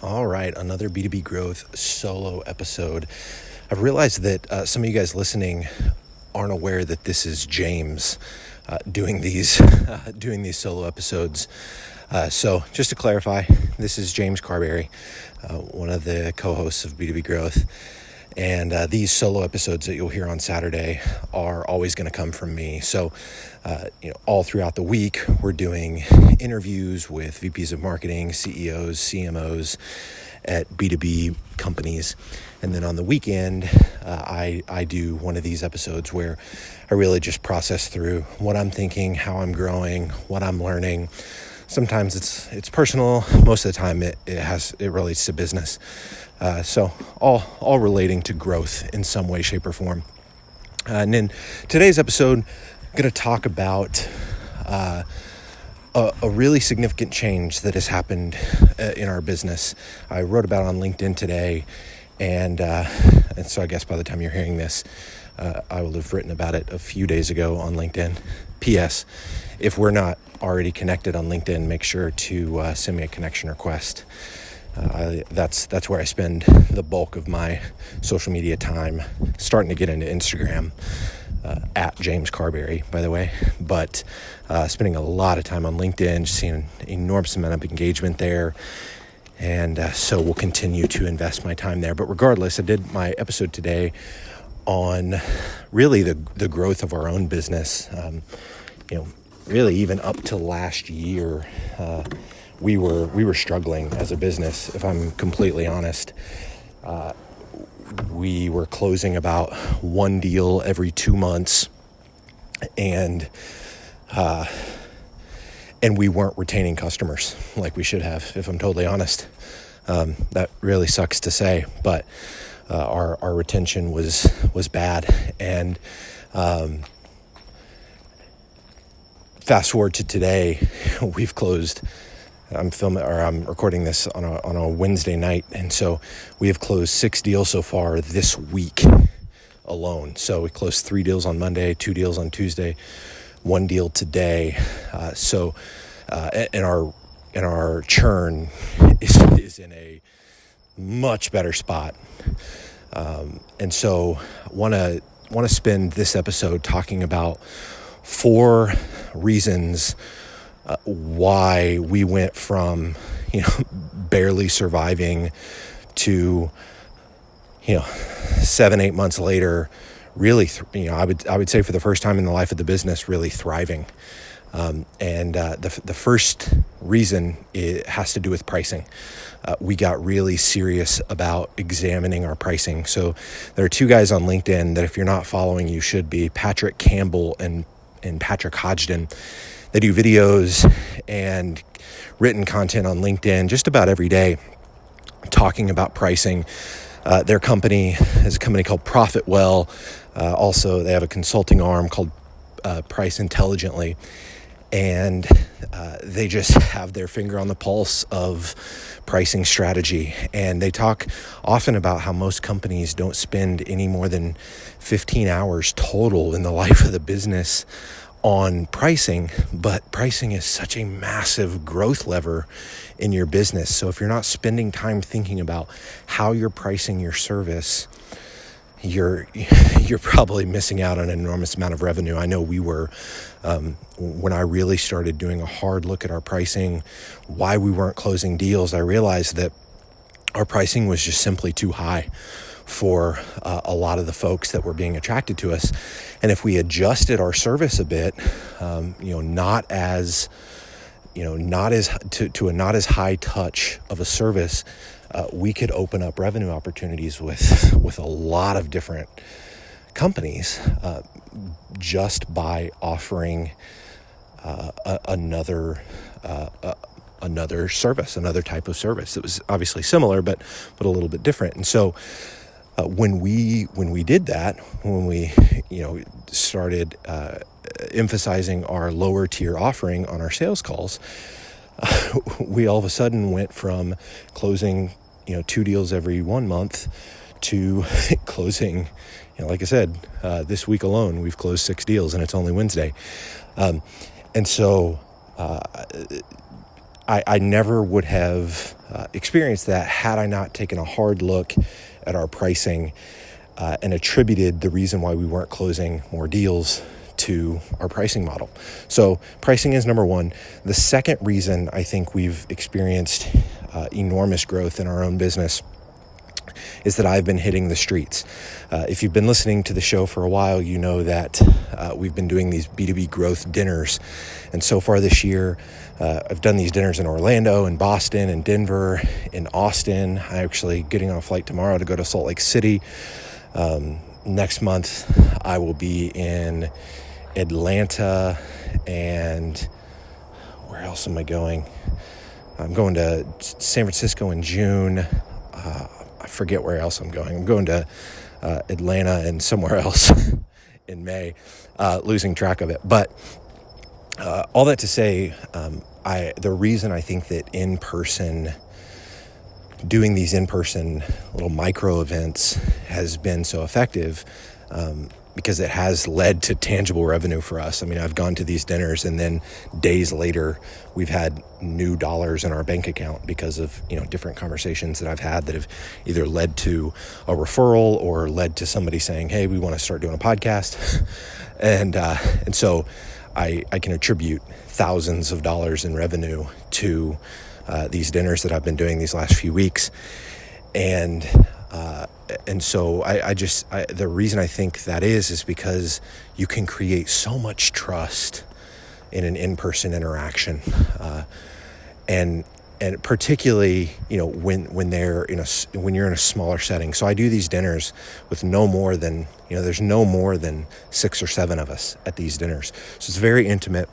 All right, another B2B Growth solo episode. I've realized that some of you guys listening aren't aware that this is James doing these solo episodes. So just to clarify, this is James Carberry, one of the co-hosts of B2B Growth. And these solo episodes that you'll hear on Saturday are always going to come from me. So, all throughout the week, we're doing interviews with VPs of marketing, CEOs, CMOs at B2B companies. And then on the weekend, I do one of these episodes where I really just process through what I'm thinking, how I'm growing, what I'm learning. Sometimes it's personal. Most of the time it relates to business. So all relating to growth in some way, shape, or form. And in today's episode, I'm going to talk about a really significant change that has happened in our business. I wrote about it on LinkedIn today, and so I guess by the time you're hearing this, I will have written about it a few days ago on LinkedIn. P.S. If we're not already connected on LinkedIn, make sure to send me a connection request. That's where I spend the bulk of my social media time, starting to get into Instagram, at James Carberry, by the way, but spending a lot of time on LinkedIn, just seeing an enormous amount of engagement there. And so we'll continue to invest my time there. But regardless, I did my episode today on really the growth of our own business. Really even up to last year, we were struggling as a business. If I'm completely honest, we were closing about one deal every 2 months, and we weren't retaining customers like we should have. If I'm totally honest, that really sucks to say, but our retention was bad. And fast forward to today, we've closed. I'm recording this on a Wednesday night, and so we have closed 6 deals so far this week alone. So we closed 3 deals on Monday, 2 deals on Tuesday, 1 deal today. And our churn is in a much better spot. And so want to spend this episode talking about 4 reasons why we went from barely surviving to 7-8 months later really I would say for the first time in the life of the business really thriving. And the first reason it has to do with pricing. We got really serious about examining our pricing. So there are 2 guys on LinkedIn that if you're not following, you should be, Patrick Campbell and Patrick Hodgdon. They do videos and written content on LinkedIn just about every day talking about pricing. Their company is a company called ProfitWell. Also, they have a consulting arm called Price Intelligently. And they just have their finger on the pulse of pricing strategy. And they talk often about how most companies don't spend any more than 15 hours total in the life of the business on pricing, but pricing is such a massive growth lever in your business. So if you're not spending time thinking about how you're pricing your service, you're probably missing out on an enormous amount of revenue. I know we were, when I really started doing a hard look at our pricing, why we weren't closing deals, I realized that our pricing was just simply too high for a lot of the folks that were being attracted to us. And if we adjusted our service a bit, not as high touch of a service, we could open up revenue opportunities with a lot of different companies just by offering another service, another type of service. It was obviously similar, but a little bit different. And so when we did that, when we started emphasizing our lower tier offering on our sales calls, we all of a sudden went from closing 2 deals every 1 month to closing, like I said, this week alone we've closed 6 deals and it's only Wednesday. And so I never would have experienced that had I not taken a hard look at our pricing and attributed the reason why we weren't closing more deals to our pricing model. So pricing is number one. The second reason I think we've experienced enormous growth in our own business is that I've been hitting the streets. If you've been listening to the show for a while, you know that we've been doing these B2B growth dinners. And so far this year, I've done these dinners in Orlando, in Boston, in Denver, in Austin. I'm actually getting on a flight tomorrow to go to Salt Lake City. Next month, I will be in Atlanta, and where else am I going? I'm going to San Francisco in June. I forget where else I'm going. I'm going to Atlanta and somewhere else in May, losing track of it. But all that to say, the reason I think that doing these in-person little micro events has been so effective, because it has led to tangible revenue for us. I mean, I've gone to these dinners, and then days later, we've had new dollars in our bank account because of, different conversations that I've had that have either led to a referral or led to somebody saying, hey, we want to start doing a podcast. And so I can attribute thousands of dollars in revenue to these dinners that I've been doing these last few weeks. And so the reason I think that is because you can create so much trust in an in-person interaction. And particularly, when you're in a smaller setting. So I do these dinners with no more than, there's no more than 6 or 7 of us at these dinners. So it's very intimate.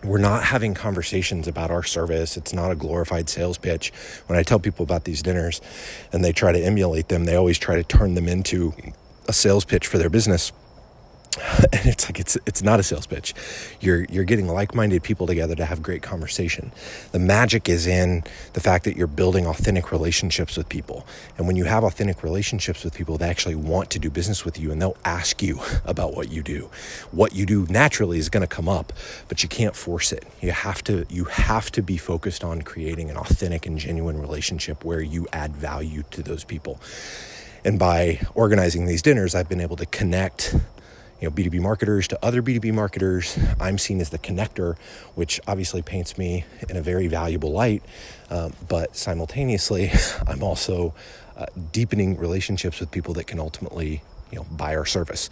We're not having conversations about our service. It's not a glorified sales pitch. When I tell people about these dinners and they try to emulate them, they always try to turn them into a sales pitch for their business. And it's like, it's not a sales pitch. You're getting like-minded people together to have great conversation. The magic is in the fact that you're building authentic relationships with people. And when you have authentic relationships with people, they actually want to do business with you, and they'll ask you about what you do. What you do naturally is going to come up, but you can't force it. You have to be focused on creating an authentic and genuine relationship where you add value to those people. And by organizing these dinners, I've been able to connect B2B marketers to other B2B marketers. I'm seen as the connector, which obviously paints me in a very valuable light. But simultaneously, I'm also deepening relationships with people that can ultimately, buy our service.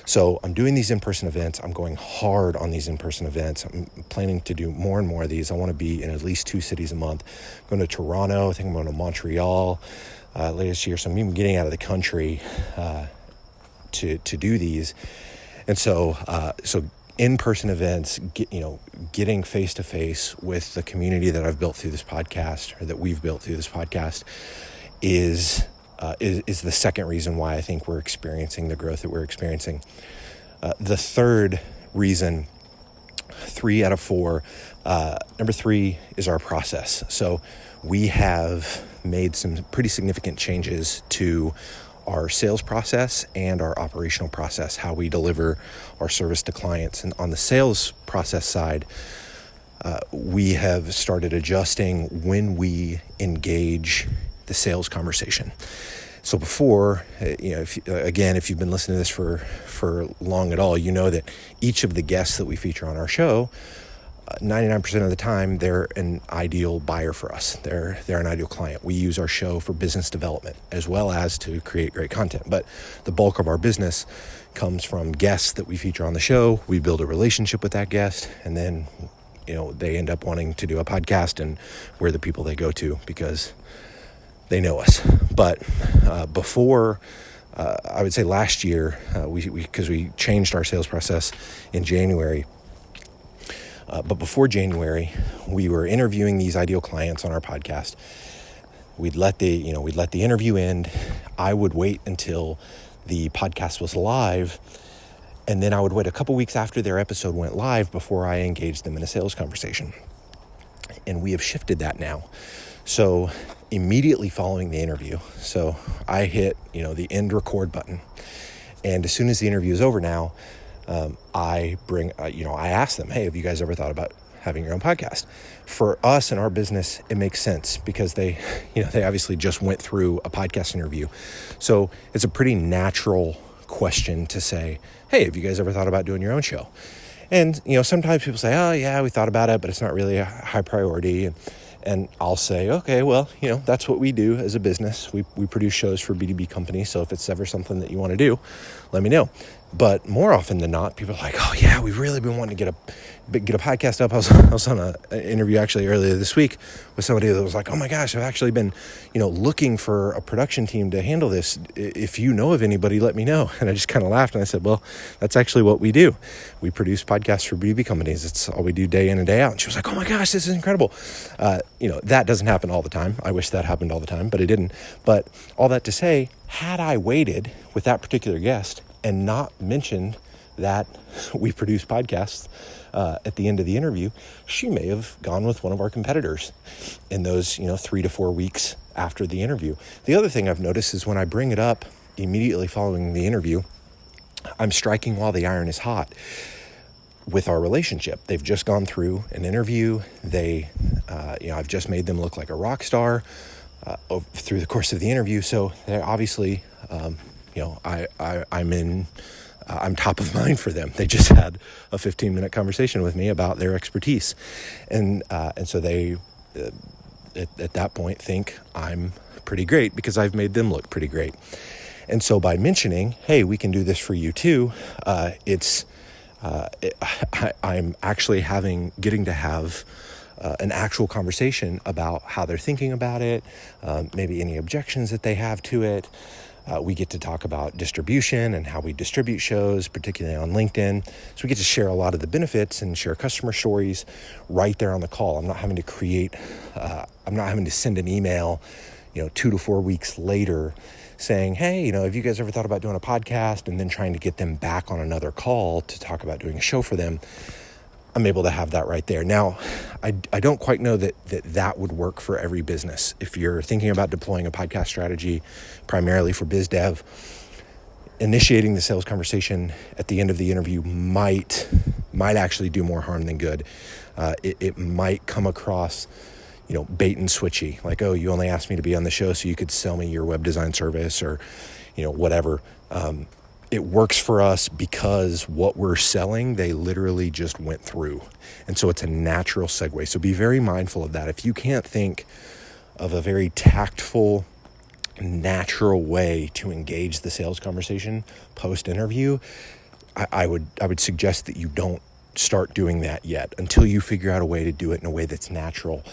So I'm doing these in-person events. I'm going hard on these in-person events. I'm planning to do more and more of these. I want to be in at least 2 cities a month. I'm going to Toronto. I think I'm going to Montreal later this year. So I'm even getting out of the country to do these. And so in-person events, getting face-to-face with the community that I've built through this podcast, or that we've built through this podcast, is the second reason why I think we're experiencing the growth that we're experiencing. The third reason, 3 out of 4, number 3 is our process. So we have made some pretty significant changes to our sales process and our operational process, how we deliver our service to clients. And on the sales process side, we have started adjusting when we engage the sales conversation. So before, if you've been listening to this for long at all, you know that each of the guests that we feature on our show, 99% of the time, they're an ideal buyer for us. They're an ideal client. We use our show for business development as well as to create great content. But the bulk of our business comes from guests that we feature on the show. We build a relationship with that guest, and then, they end up wanting to do a podcast, and we're the people they go to because they know us. But before, I would say last year, because we changed our sales process in January. But before January, we were interviewing these ideal clients on our podcast. We'd let the interview end. I would wait until the podcast was live, and then I would wait a couple weeks after their episode went live before I engaged them in a sales conversation. And we have shifted that now. So immediately following the interview, so I hit, the end record button, and as soon as the interview is over now, I ask them, hey, have you guys ever thought about having your own podcast. For us in our business, it makes sense because they obviously just went through a podcast interview. So it's a pretty natural question to say, hey, have you guys ever thought about doing your own show? And, sometimes people say, oh yeah, we thought about it, but it's not really a high priority. And I'll say, okay, well, that's what we do as a business. We produce shows for B2B companies. So if it's ever something that you want to do, let me know. But more often than not, people are like, oh yeah, we've really been wanting to get a podcast up. I was on an interview actually earlier this week with somebody that was like, oh my gosh, I've actually been, looking for a production team to handle this. If you know of anybody, let me know. And I just kind of laughed and I said, well, that's actually what we do. We produce podcasts for B2B companies. It's all we do day in and day out. And she was like, oh my gosh, this is incredible. That doesn't happen all the time. I wish that happened all the time, but it didn't. But all that to say, had I waited with that particular guest and not mentioned that we produce podcasts at the end of the interview, she may have gone with one of our competitors in those 3 to 4 weeks after the interview. The other thing I've noticed is when I bring it up immediately following the interview, I'm striking while the iron is hot with our relationship. They've just gone through an interview. I've just made them look like a rock star through the course of the interview. So they obviously, I'm top of mind for them. They just had a 15-minute conversation with me about their expertise. And so they, at that point, think I'm pretty great because I've made them look pretty great. And so by mentioning, hey, we can do this for you too, I'm actually getting to have an actual conversation about how they're thinking about it, maybe any objections that they have to it. We get to talk about distribution and how we distribute shows, particularly on LinkedIn. So we get to share a lot of the benefits and share customer stories right there on the call. I'm not having to send an email, 2 to 4 weeks later saying, hey, have you guys ever thought about doing a podcast? And then trying to get them back on another call to talk about doing a show for them. I'm able to have that right there. Now, I don't quite know that would work for every business. If you're thinking about deploying a podcast strategy primarily for biz dev, initiating the sales conversation at the end of the interview might actually do more harm than good. It might come across, bait and switchy, like, oh, you only asked me to be on the show so you could sell me your web design service or, whatever. It works for us because what we're selling, they literally just went through. And so it's a natural segue. So be very mindful of that. If you can't think of a very tactful, natural way to engage the sales conversation post-interview, I would suggest that you don't start doing that yet until you figure out a way to do it in a way that's natural.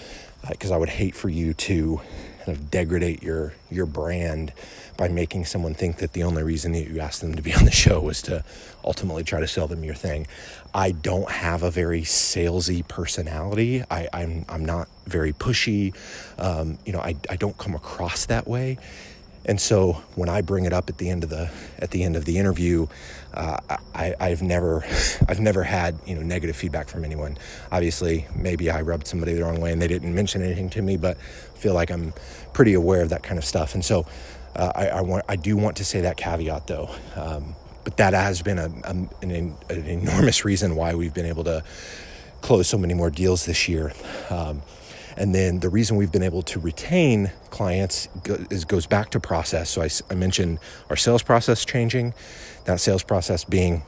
Because I would hate for you to kind of degrade your brand by making someone think that the only reason that you asked them to be on the show was to ultimately try to sell them your thing. I don't have a very salesy personality. I'm not very pushy. I don't come across that way. And so when I bring it up at the end of the interview, I've never had negative feedback from anyone. Obviously, maybe I rubbed somebody the wrong way and they didn't mention anything to me, but I feel like I'm pretty aware of that kind of stuff. And so I do want to say that caveat though. But that has been an enormous reason why we've been able to close so many more deals this year. And then the reason we've been able to retain clients goes back to process. So I mentioned our sales process changing, that sales process being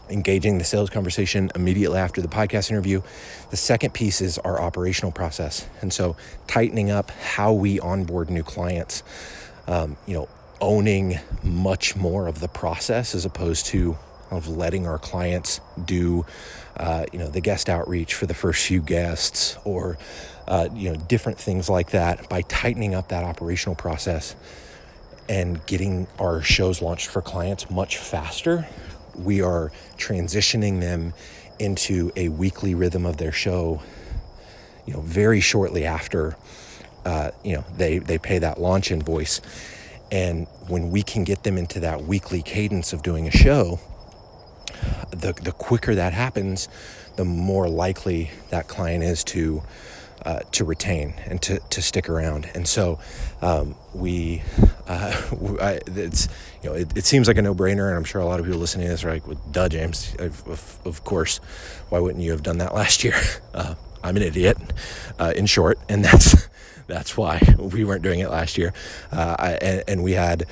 engaging the sales conversation immediately after the podcast interview. The second piece is our operational process. And so tightening up how we onboard new clients, owning much more of the process as opposed to of letting our clients do, the guest outreach for the first few guests or, different things like that. By tightening up that operational process and getting our shows launched for clients much faster, we are transitioning them into a weekly rhythm of their show, very shortly after, they pay that launch invoice. And when we can get them into that weekly cadence of doing a show, the quicker that happens, the more likely that client is to to retain and to stick around. And so it seems like a no-brainer, and I'm sure a lot of people listening to this are like, well, duh, James, of course, why wouldn't you have done that last year? I'm an idiot, in short, and that's why we weren't doing it last year. And we had,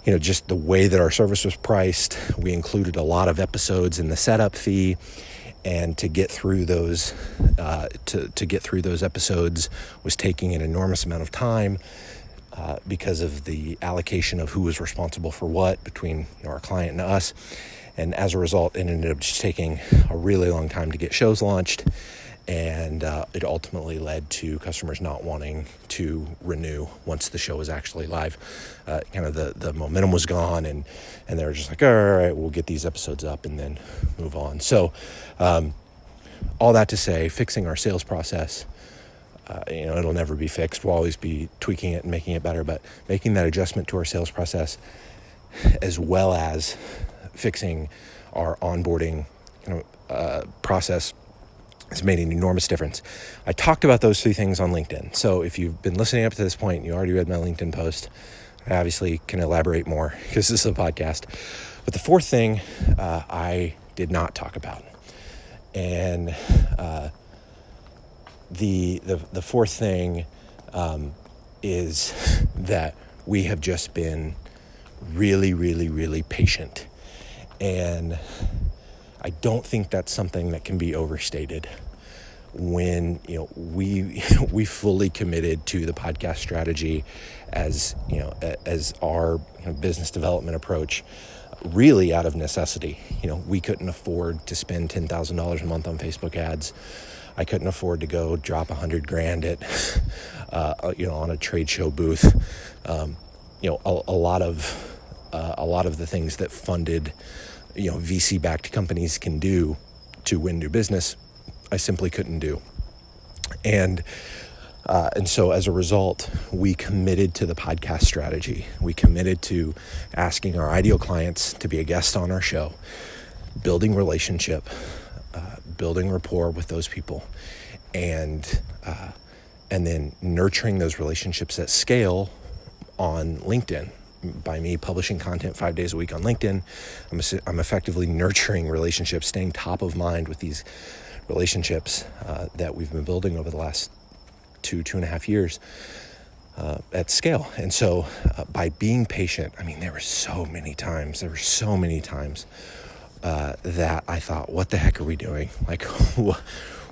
just the way that our service was priced, we included a lot of episodes in the setup fee. And to get through those, episodes was taking an enormous amount of time because of the allocation of who was responsible for what between our client and us. And as a result, it ended up just taking a really long time to get shows launched. And it ultimately led to customers not wanting to renew once the show was actually live. Kind of the momentum was gone, and they were just like, all right, we'll get these episodes up and then move on. So all that to say, fixing our sales process, it'll never be fixed. We'll always be tweaking it and making it better, but making that adjustment to our sales process, as well as fixing our onboarding process, has made an enormous difference. I talked about those three things on LinkedIn. So if you've been listening up to this point, you already read my LinkedIn post. I obviously can elaborate more because this is a podcast. But the fourth thing I did not talk about. And the fourth thing is that we have just been really, really, really patient. And I don't think that's something that can be overstated. When we fully committed to the podcast strategy as our business development approach, really out of necessity. We couldn't afford to spend $10,000 a month on Facebook ads. I couldn't afford to go drop $100,000 at on a trade show booth. A lot of the things that funded VC-backed companies can do to win new business, I simply couldn't do. And so as a result, we committed to the podcast strategy. We committed to asking our ideal clients to be a guest on our show, building relationship, building rapport with those people, and then nurturing those relationships at scale on LinkedIn. By me publishing content 5 days a week on LinkedIn, I'm effectively nurturing relationships, staying top of mind with these relationships that we've been building over the last 2.5 years at scale. And so by being patient, there were so many times that I thought, what the heck are we doing? Like,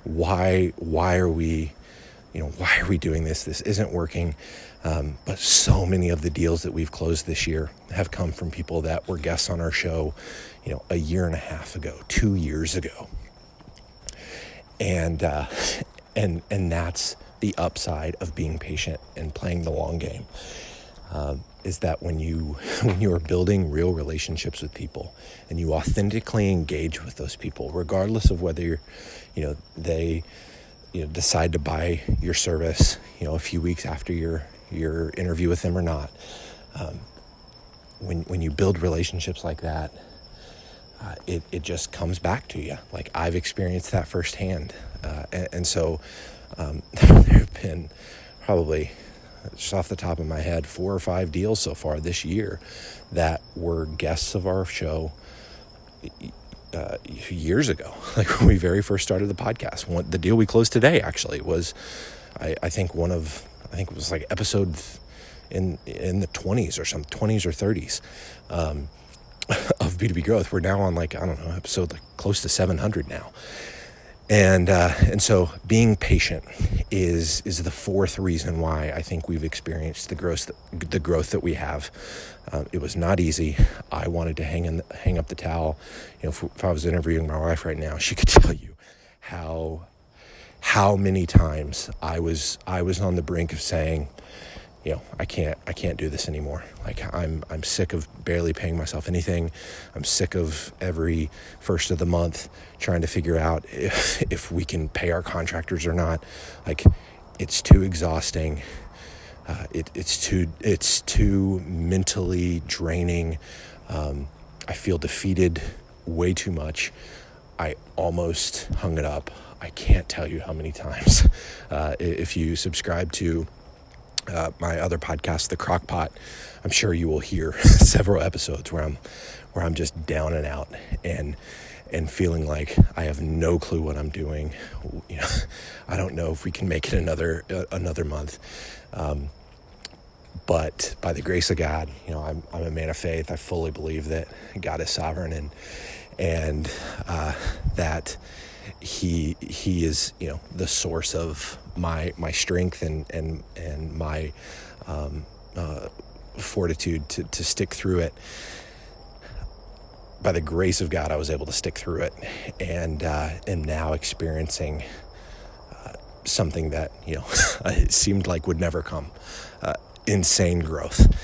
why are we doing this? This isn't working. But so many of the deals that we've closed this year have come from people that were guests on our show, a year and a half ago, 2 years ago. And that's the upside of being patient and playing the long game, is that when you are building real relationships with people and you authentically engage with those people, regardless of whether they decide to buy your service, a few weeks after your interview with them or not, when you build relationships like that, it just comes back to you. Like, I've experienced that firsthand. And so there have been probably, just off the top of my head, 4 or 5 deals so far this year that were guests of our show years ago, like when we very first started the podcast. The deal we closed today actually was, I think it was like episode in the 20s or some 20s or 30s of B2B Growth. We're now on episode close to 700 now. And so being patient is the fourth reason why I think we've experienced the growth that we have. It was not easy. I wanted to hang up the towel. If I was interviewing my wife right now, she could tell you how many times I was on the brink of saying, I can't do this anymore. Like, I'm sick of barely paying myself anything. I'm sick of every first of the month trying to figure out if we can pay our contractors or not. Like, it's too exhausting. It's too mentally draining. I feel defeated way too much. I almost hung it up. I can't tell you how many times. If you subscribe to my other podcast, The Crockpot, I'm sure you will hear several episodes where I'm just down and out and feeling like I have no clue what I'm doing. I don't know if we can make it another month. But by the grace of God, I'm a man of faith. I fully believe that God is sovereign and that He is, the source of my strength and my fortitude to stick through it. By the grace of God, I was able to stick through it, and am now experiencing something that it seemed like would never come. Insane growth.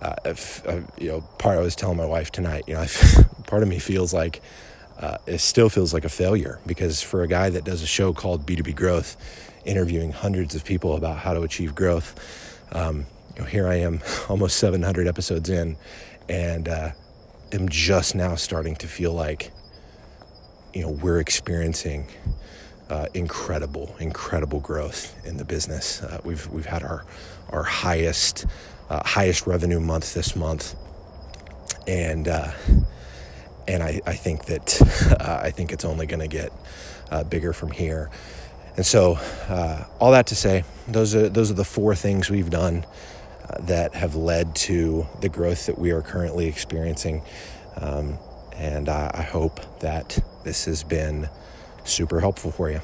Part I was telling my wife tonight. Part of me feels like it still feels like a failure, because for a guy that does a show called B2B Growth, interviewing hundreds of people about how to achieve growth, here I am, almost 700 episodes in, and am just now starting to feel like, we're experiencing incredible growth in the business. We've had our highest revenue month this month, and I think that I think it's only going to get bigger from here. And so, all that to say, those are the four things we've done that have led to the growth that we are currently experiencing. And I hope that this has been super helpful for you.